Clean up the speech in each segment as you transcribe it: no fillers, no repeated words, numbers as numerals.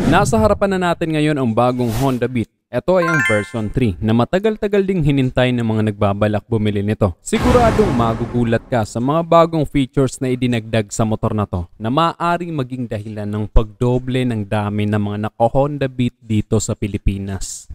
Nasa harapan na natin ngayon ang bagong Honda Beat. Ito ay ang version 3 na matagal-tagal ding hinintay ng mga nagbabalak bumili nito. Siguradong magugulat ka sa mga bagong features na idinagdag sa motor na to na maaaring maging dahilan ng pagdoble ng dami ng mga naka-Honda Beat dito sa Pilipinas.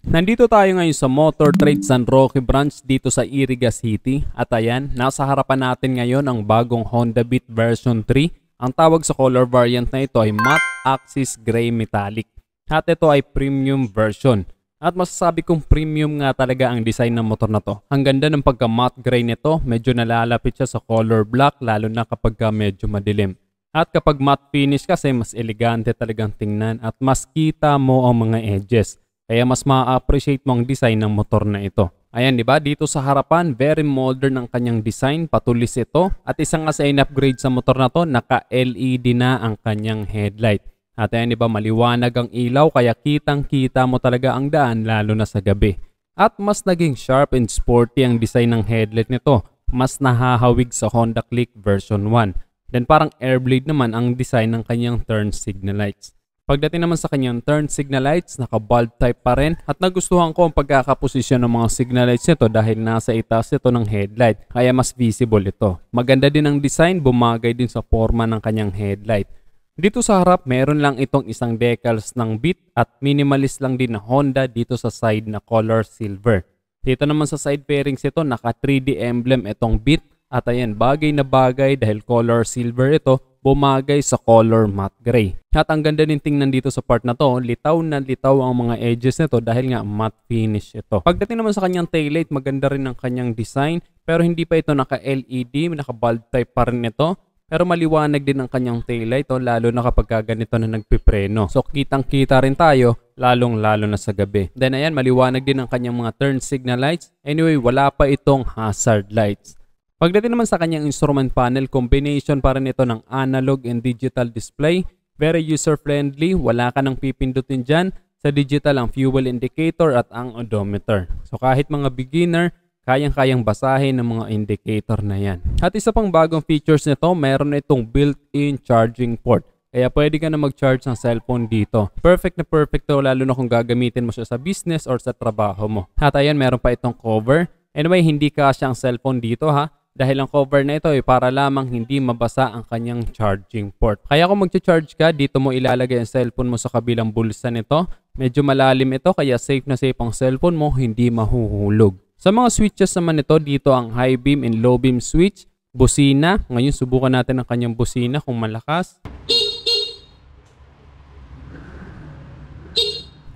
Nandito tayo ngayon sa Motor Trade San Roque branch dito sa Iriga City. At ayan, nasa harapan natin ngayon ang bagong Honda Beat version 3. Ang tawag sa color variant na ito ay Matte Axis Gray Metallic. At ito ay premium version. At masasabi kong premium nga talaga ang design ng motor na to. Ang ganda ng pagka matte gray nito, medyo nalalapit siya sa color black lalo na kapag medyo madilim. At kapag matte finish kasi mas elegante talagang tingnan at mas kita mo ang mga edges. Kaya mas ma-appreciate mo ang design ng motor na ito. Ayan, di ba? Dito sa harapan, very modern ang kanyang design. Patulis ito. At isang nga sa in-upgrade sa motor na to, naka-LED na ang kanyang headlight. At ayan, di ba? Maliwanag ang ilaw kaya kitang-kita mo talaga ang daan lalo na sa gabi. At mas naging sharp and sporty ang design ng headlight nito. Mas nahahawig sa Honda Click version 1. Then parang airblade naman ang design ng kanyang turn signal lights. Pagdating naman sa kanyang turn signal lights, naka-bulb type pa rin at nagustuhan ko ang pagkakaposisyon ng mga signal lights nito dahil nasa itaas ito ng headlight kaya mas visible ito. Maganda din ang design, bumagay din sa forma ng kanyang headlight. Dito sa harap, meron lang itong isang decals ng Beat at minimalist lang din na Honda dito sa side na color silver. Dito naman sa side fairings ito, naka 3D emblem itong Beat at ayan, bagay na bagay dahil color silver ito, bumagay sa color matte gray. At ang ganda din tingnan dito sa part na to, litaw na litaw ang mga edges nito dahil nga matte finish ito. Pagdating naman sa kanyang taillight, maganda rin ang kanyang design pero hindi pa ito naka-LED, naka-bulb type pa rin ito. Pero maliwanag din ang kanyang taillight lalo na kapag ganito na nagpipreno. So kitang-kita rin tayo lalong-lalo na sa gabi. Then ayan, maliwanag din ang kanyang mga turn signal lights. Anyway, wala pa itong hazard lights. Pagdating naman sa kanyang instrument panel, combination pa rin ito ng analog and digital display. Very user-friendly, wala ka nang pipindutin dyan. Sa digital ang fuel indicator at ang odometer. So kahit mga beginner, kayang-kayang basahin ng mga indicator na yan. At isa pang bagong features nito, meron itong built-in charging port. Kaya pwede ka na mag-charge ng cellphone dito. Perfect na perfect to lalo na kung gagamitin mo siya sa business or sa trabaho mo. At ayan, meron pa itong cover. Anyway, hindi kasya ang cellphone dito ha. Dahil ang cover na ito ay para lamang hindi mabasa ang kanyang charging port. Kaya kung mag-charge ka, dito mo ilalagay ang cellphone mo sa kabilang bulsa nito. Medyo malalim ito kaya safe na safe ang cellphone mo, hindi mahuhulog. Sa mga switches naman nito, dito ang high beam and low beam switch, busina. Ngayon subukan natin ang kanyang busina kung malakas.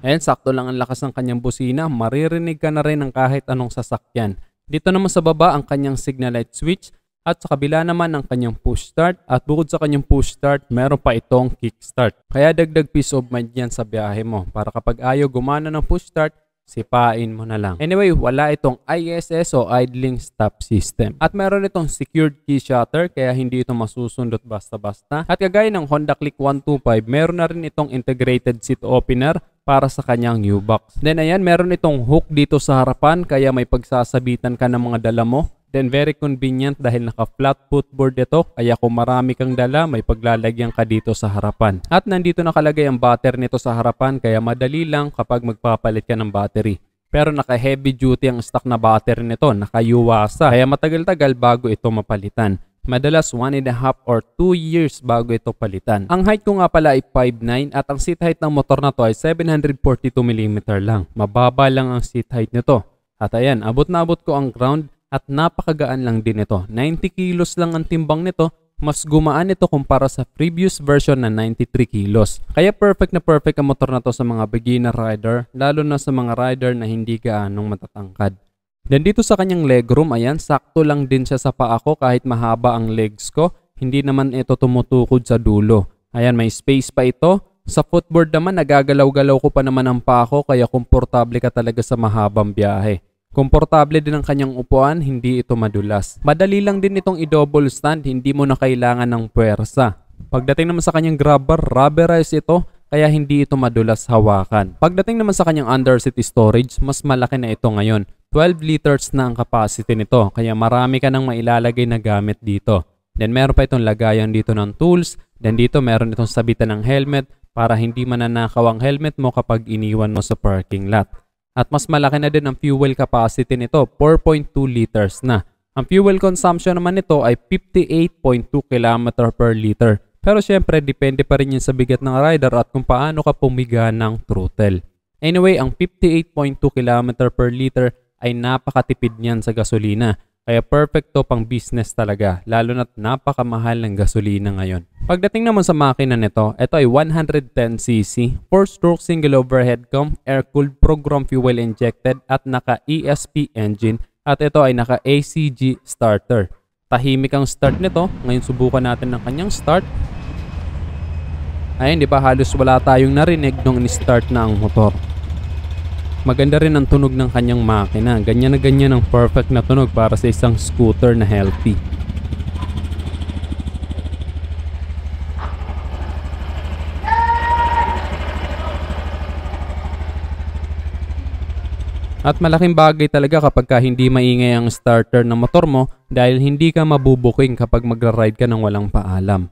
Ayan, sakto lang ang lakas ng kanyang busina. Maririnig ka na rin ng kahit anong sasakyan. Dito naman sa baba ang kanyang signal light switch at sa kabila naman ang kanyang push start at bukod sa kanyang push start meron pa itong kick start. Kaya dagdag peace of mind yan sa biyahe mo para kapag ayaw gumana ng push start, sipain mo na lang. Anyway, wala itong ISS o idling stop system. At meron itong secured key shutter kaya hindi ito masusundot basta-basta. At kagaya ng Honda Click 125, meron na rin itong integrated seat opener para sa kanyang new box. Then ayan, meron itong hook dito sa harapan kaya may pagsasabitan ka ng mga dala mo. Then very convenient dahil naka-flat footboard ito kaya kung marami kang dala may paglalagyan ka dito sa harapan. At nandito nakalagay ang battery nito sa harapan kaya madali lang kapag magpapalit ka ng battery. Pero naka-heavy duty ang stock na battery nito, naka-Yuasa kaya matagal-tagal bago ito mapalitan. Madalas 1.5 or 2 years bago ito palitan. Ang height ko nga pala ay 5'9" at ang seat height ng motor na to ay 742mm lang. Mababa lang ang seat height nito. At ayan, abot na abot ko ang ground at napakagaan lang din ito. 90 kilos lang ang timbang nito. Mas gumaan ito kumpara sa previous version na 93 kilos. Kaya perfect na perfect ang motor na to sa mga beginner rider, lalo na sa mga rider na hindi gaanong matatangkad. Then dito sa kanyang legroom, ayan, sakto lang din siya sa paa ko kahit mahaba ang legs ko. Hindi naman ito tumutukod sa dulo. Ayan, may space pa ito. Sa footboard naman, nagagalaw-galaw ko pa naman ang paa ko kaya komportable ka talaga sa mahabang biyahe. Komportable din ang kanyang upuan, hindi ito madulas. Madali lang din itong i-double stand, hindi mo na kailangan ng puwersa. Pagdating naman sa kanyang grabber, rubberized ito kaya hindi ito madulas hawakan. Pagdating naman sa kanyang underseat storage, mas malaki na ito ngayon. 12 liters na ang capacity nito, kaya marami ka nang mailalagay na gamit dito. Then meron pa itong lagayan dito ng tools, then dito meron itong sabitan ng helmet para hindi mananakaw ang helmet mo kapag iniwan mo sa parking lot. At mas malaki na din ang fuel capacity nito, 4.2 liters na. Ang fuel consumption naman nito ay 58.2 km per liter. Pero syempre, depende pa rin yun sa bigat ng rider at kung paano ka pumiga ng throttle. Anyway, ang 58.2 km per liter ay napakatipid niyan sa gasolina. Kaya perfecto pang business talaga, lalo na't napakamahal ng gasolina ngayon. Pagdating naman sa makina nito, ito ay 110cc, 4-stroke single overhead cam, air-cooled program fuel injected at naka-ESP engine at ito ay naka-ACG starter. Tahimik ang start nito, ngayon subukan natin ng kanyang start. Ayun, di ba halos wala tayong narinig nung in-start na ang motor. Maganda rin ang tunog ng kanyang makina. Ganyan na ganyan ang perfect na tunog para sa isang scooter na healthy. At malaking bagay talaga kapag hindi maingay ang starter ng motor mo dahil hindi ka mabubuking kapag magra-ride ka ng walang paalam.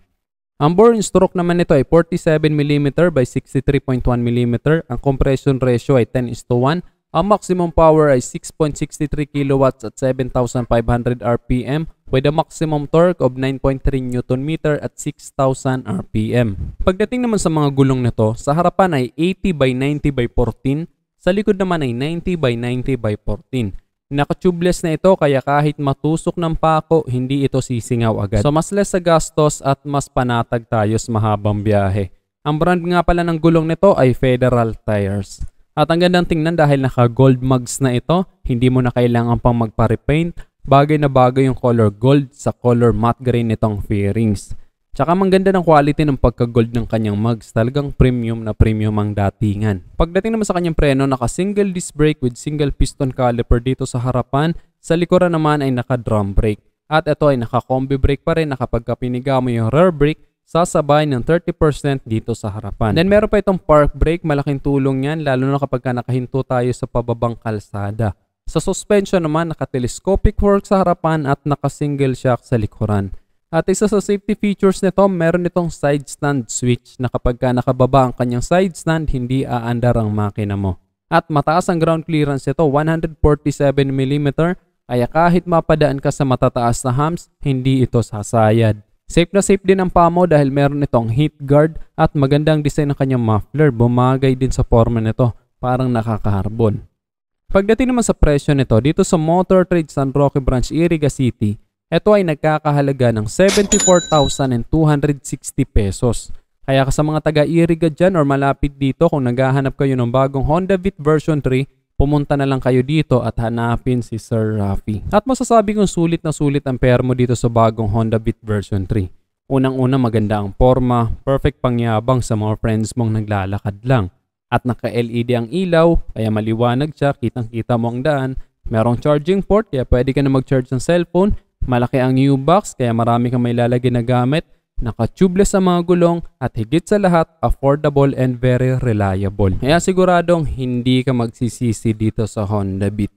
Ang bore and stroke naman nito ay 47mm by 63.1mm. Ang compression ratio ay 10:1. Ang maximum power ay 6.63 kW at 7,500 RPM with a maximum torque of 9.3 Nm at 6,000 RPM. Pagdating naman sa mga gulong nito, sa harapan ay 80 by 90 by 14. Sa likod naman ay 90 by 90 by 14. Naka-tubeless na ito kaya kahit matusok ng pako, hindi ito sisingaw agad. So mas less sa gastos at mas panatag tayo sa mahabang biyahe. Ang brand nga pala ng gulong nito ay Federal Tires. At ang gandang tingnan dahil naka-gold mugs na ito, hindi mo na kailangan pang magpa-repaint. Bagay na bagay yung color gold sa color matte green nitong fairings. Tsaka mangganda ng quality ng pagka-gold ng kanyang mugs. Talagang premium na premium ang datingan. Pagdating naman sa kanyang preno, naka-single disc brake with single piston caliper dito sa harapan. Sa likuran naman ay naka-drum brake. At ito ay naka-combi brake pa rin na kapag piniga mo yung rear brake, sasabay ng 30% dito sa harapan. Then meron pa itong park brake. Malaking tulong yan lalo na kapag nakahinto tayo sa pababang kalsada. Sa suspension naman, naka-telescopic fork sa harapan at naka-single shock sa likuran. At isa sa safety features nito, meron itong side stand switch na kapag nakababa ang kanyang side stand, hindi aandar ang makina mo. At mataas ang ground clearance nito, 147mm, kaya kahit mapadaan ka sa matataas na humps, hindi ito sasayad. Safe na safe din ang pamo dahil meron itong heat guard at magandang design ng kanyang muffler, bumagay din sa forma nito, parang nakakaharbon. Pagdating naman sa presyo nito, dito sa Motor Trade San Roque Branch, Iriga City, ito ay nagkakahalaga ng 74,260 pesos. Kaya sa mga taga-Iriga dyan or malapit dito, kung naghahanap kayo ng bagong Honda Beat version 3, pumunta na lang kayo dito at hanapin si Sir Rafi. At masasabi kong sulit na sulit ang pera mo dito sa bagong Honda Beat version 3. Unang-una maganda ang forma, perfect pangyabang sa mga friends mong naglalakad lang. At naka-LED ang ilaw, kaya maliwanag siya, kitang-kita mo ang daan. Merong charging port, kaya pwede ka na mag-charge ng cellphone. Malaki ang new box kaya marami kang may lalagay na gamit, naka-tubeless ang mga gulong at higit sa lahat, affordable and very reliable. Kaya siguradong hindi ka magsisisi dito sa Honda Beat.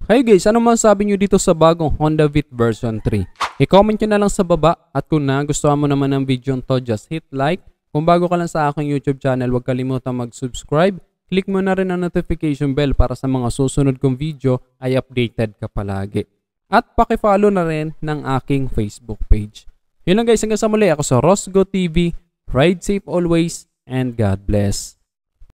Hey guys, ano masasabi nyo dito sa bagong Honda Beat version 3? I-comment nyo na lang sa baba at kung nagustuhan mo naman ang video nito, just hit like. Kung bago ka lang sa aking YouTube channel, huwag kalimutan mag-subscribe. Click mo na rin ang notification bell para sa mga susunod kong video ay updated ka palagi. At pakifollow na rin ng aking Facebook page. Yun lang guys, hanggang sa muli, ako sa Rosgo TV. Ride safe always and God bless.